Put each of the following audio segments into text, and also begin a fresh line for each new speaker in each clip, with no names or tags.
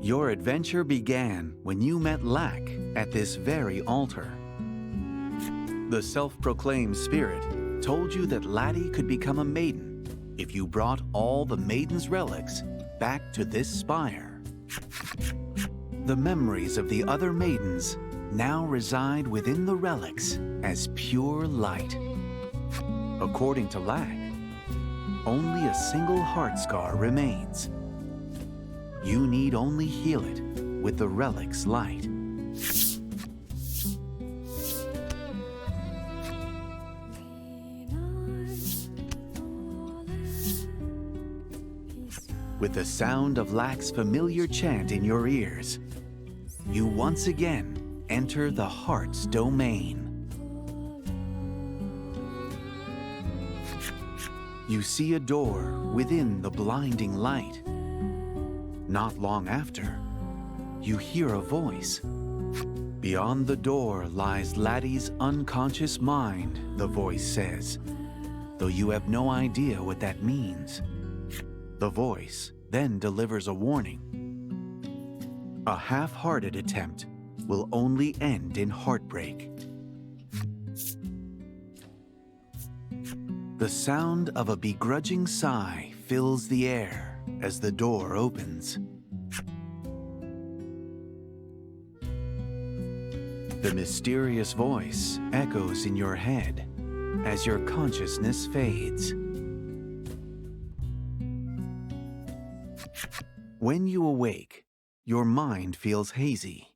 Your adventure began when you met Lack at this very altar. The self-proclaimed spirit told you that Laddie could become a maiden if you brought all the Maiden's relics back to this spire. The memories of the other maidens now reside within the relics as pure light. According to Lack, only a single heart scar remains. You need only heal it with the relic's light. With the sound of Lack's familiar chant in your ears, you once again enter the heart's domain. You see a door within the blinding light. Not long after, you hear a voice. Beyond the door lies Laddie's unconscious mind, the voice says, though you have no idea what that means. The voice then delivers a warning. A half-hearted attempt will only end in heartbreak. The sound of a begrudging sigh fills the air as the door opens. The mysterious voice echoes in your head as your consciousness fades. When you awake, your mind feels hazy,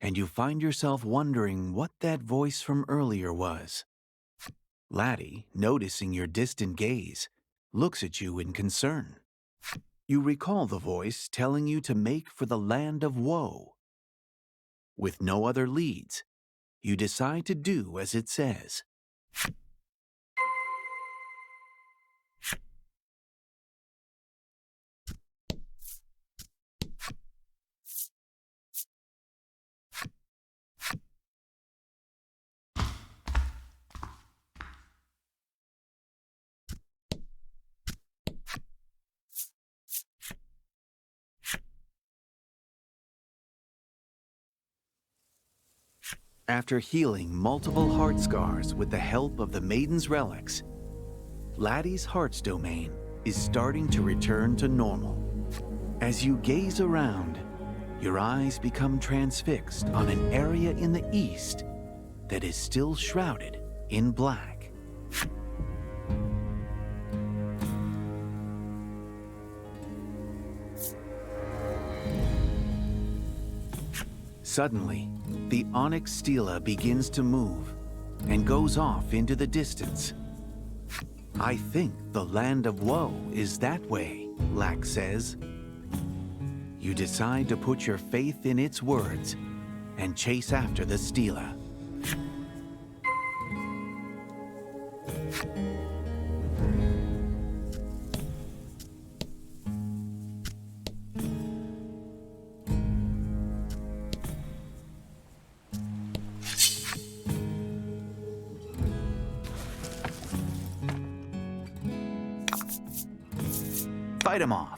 and you find yourself wondering what that voice from earlier was. Laddie, noticing your distant gaze, looks at you in concern. You recall the voice telling you to make for the land of woe. With no other leads, you decide to do as it says. After healing multiple heart scars with the help of the Maiden's relics, Laddie's heart's domain is starting to return to normal. As you gaze around, your eyes become transfixed on an area in the east that is still shrouded in black. Suddenly, the onyx stela begins to move and goes off into the distance. I think the land of woe is that way, Lack says. You decide to put your faith in its words and chase after the stela. Fight him off.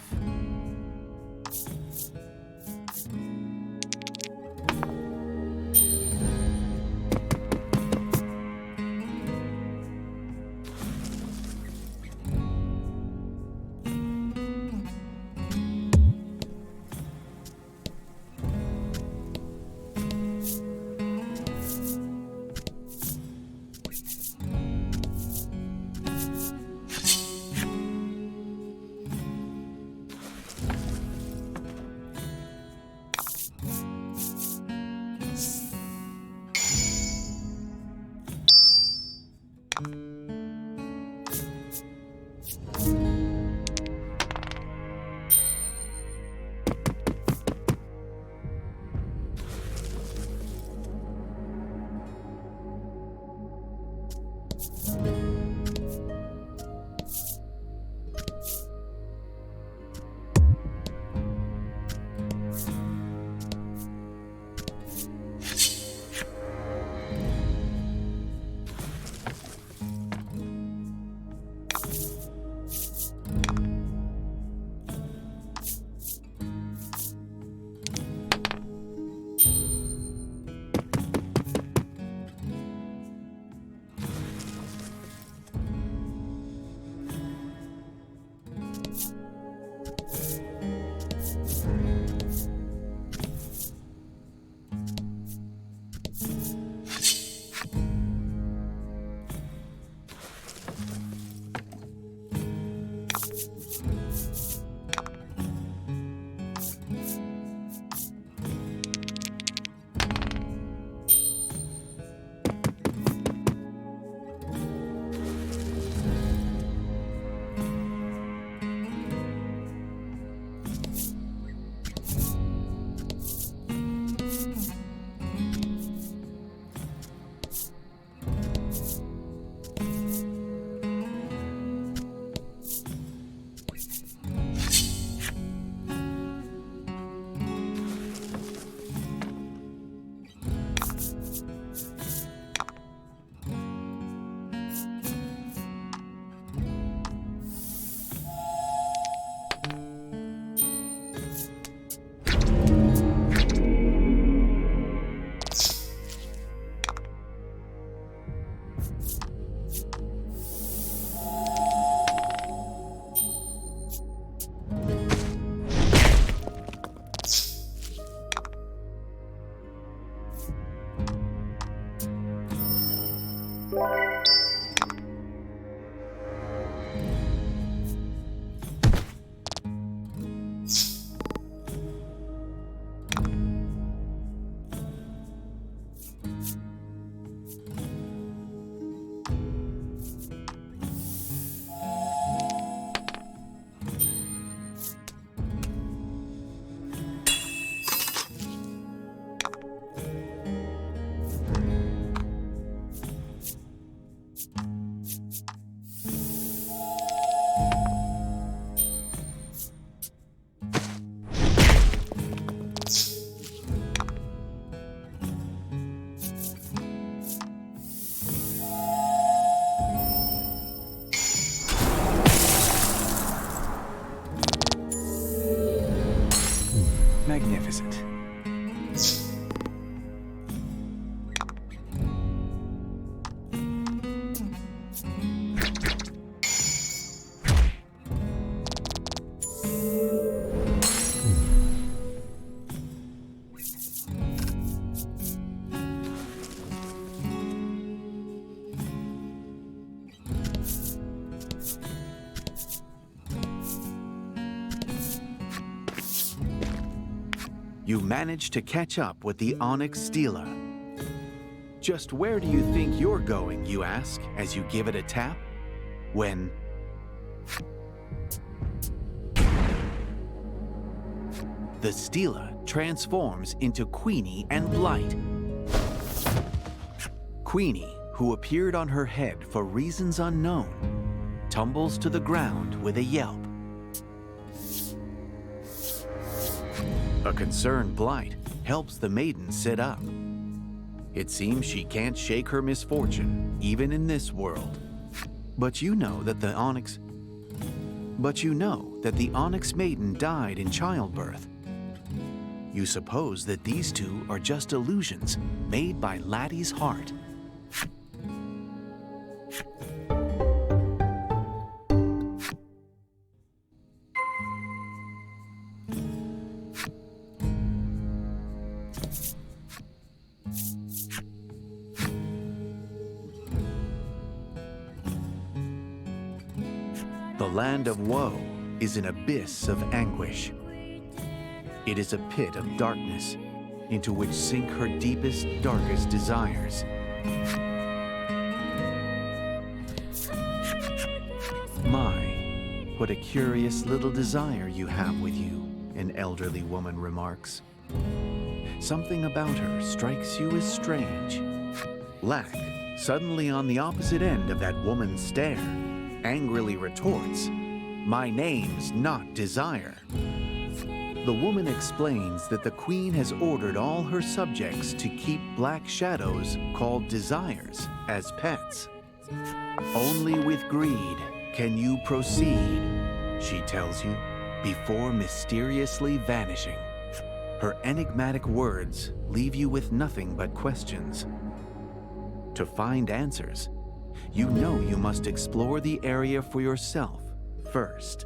magnificent. You manage to catch up with the onyx stela. Just where do you think you're going, you ask, as you give it a tap? When the stela transforms into Queenie and Blight. Queenie, who appeared on her head for reasons unknown, tumbles to the ground with a yelp. A concerned Blight helps the Maiden sit up. It seems she can't shake her misfortune, even in this world. But you know that the Onyx Maiden died in childbirth. You suppose that these two are just illusions made by Laddie's heart. The land of woe is an abyss of anguish. It is a pit of darkness into which sink her deepest, darkest desires. My, what a curious little desire you have with you, an elderly woman remarks. Something about her strikes you as strange. Lack, suddenly on the opposite end of that woman's stare, angrily retorts, "My name's not Desire." The woman explains that the queen has ordered all her subjects to keep black shadows called desires as pets. Only with greed can you proceed, she tells you, before mysteriously vanishing. Her enigmatic words leave you with nothing but questions. To find answers, you know you must explore the area for yourself first.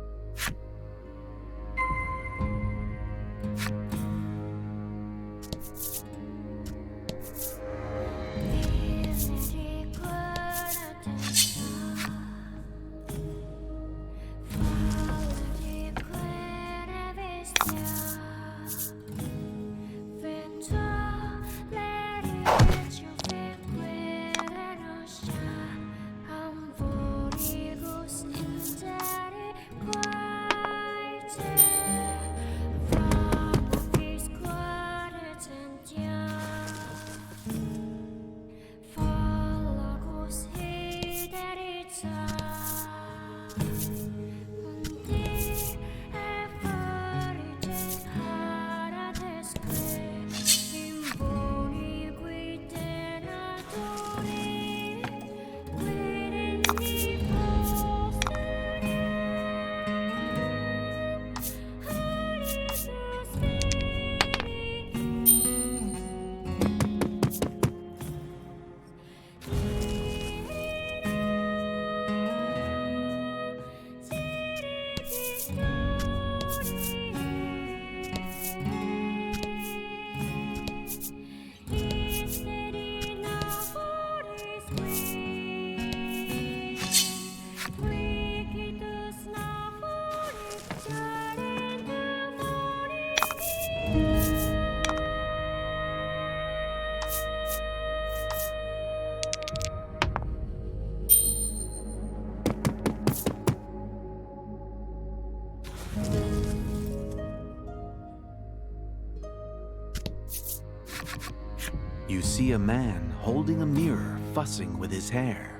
You see a man holding a mirror, fussing with his hair.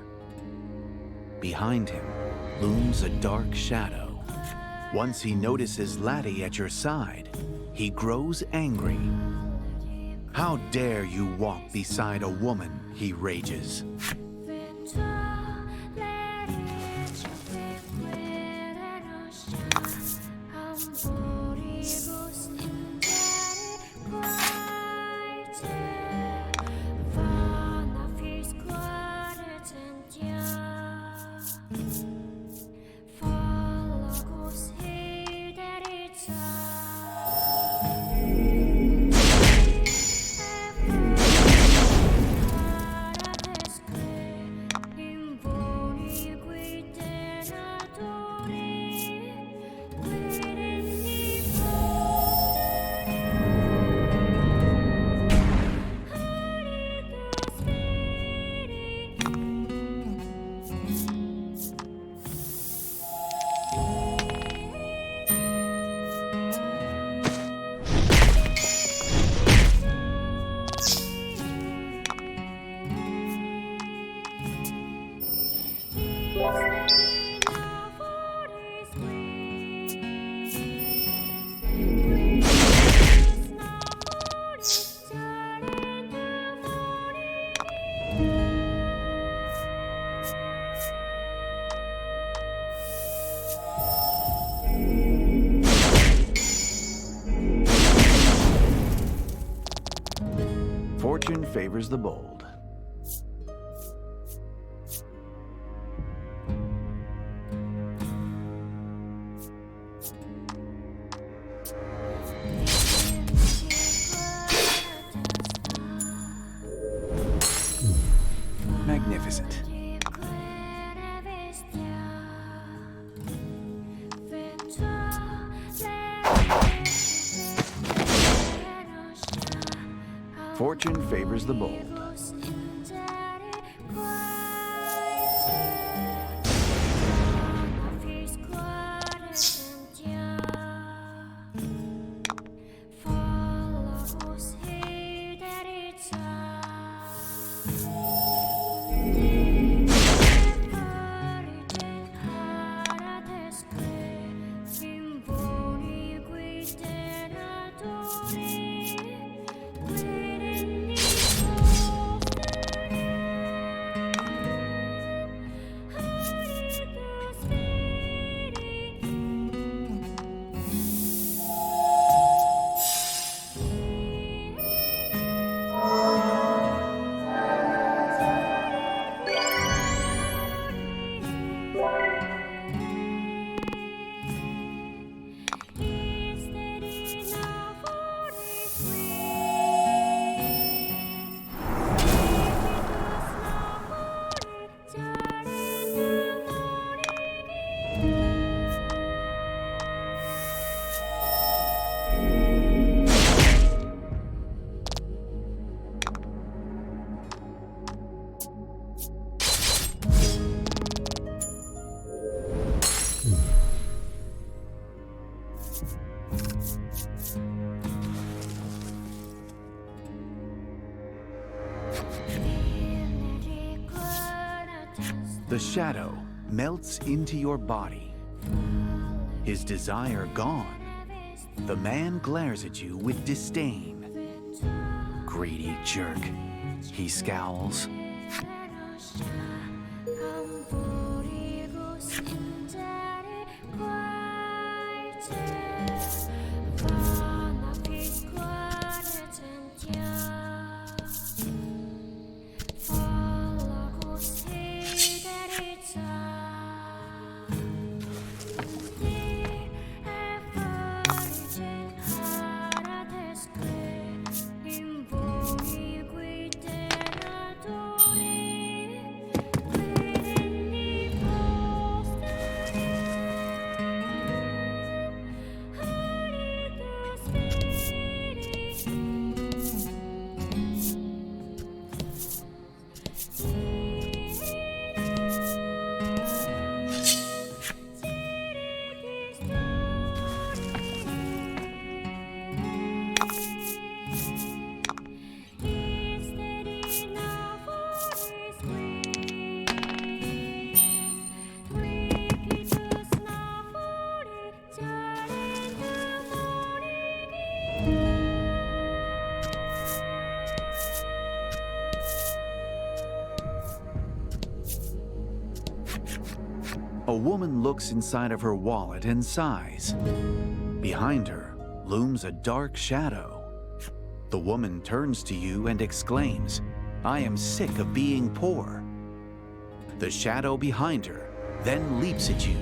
Behind him looms a dark shadow. Once he notices Laddie at your side, he grows angry. How dare you walk beside a woman, he rages. Fortune favors the bold. Magnificent. Fortune favors the bold. The shadow melts into your body. His desire gone, the man glares at you with disdain. Greedy jerk, he scowls. A woman looks inside of her wallet and sighs. Behind her looms a dark shadow. The woman turns to you and exclaims, "I am sick of being poor." The shadow behind her then leaps at you.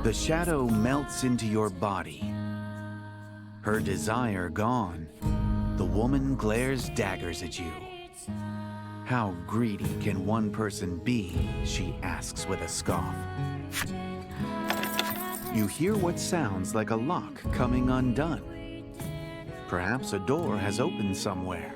The shadow melts into your body. Her desire gone, the woman glares daggers at you. How greedy can one person be, she asks with a scoff. You hear what sounds like a lock coming undone. Perhaps a door has opened somewhere.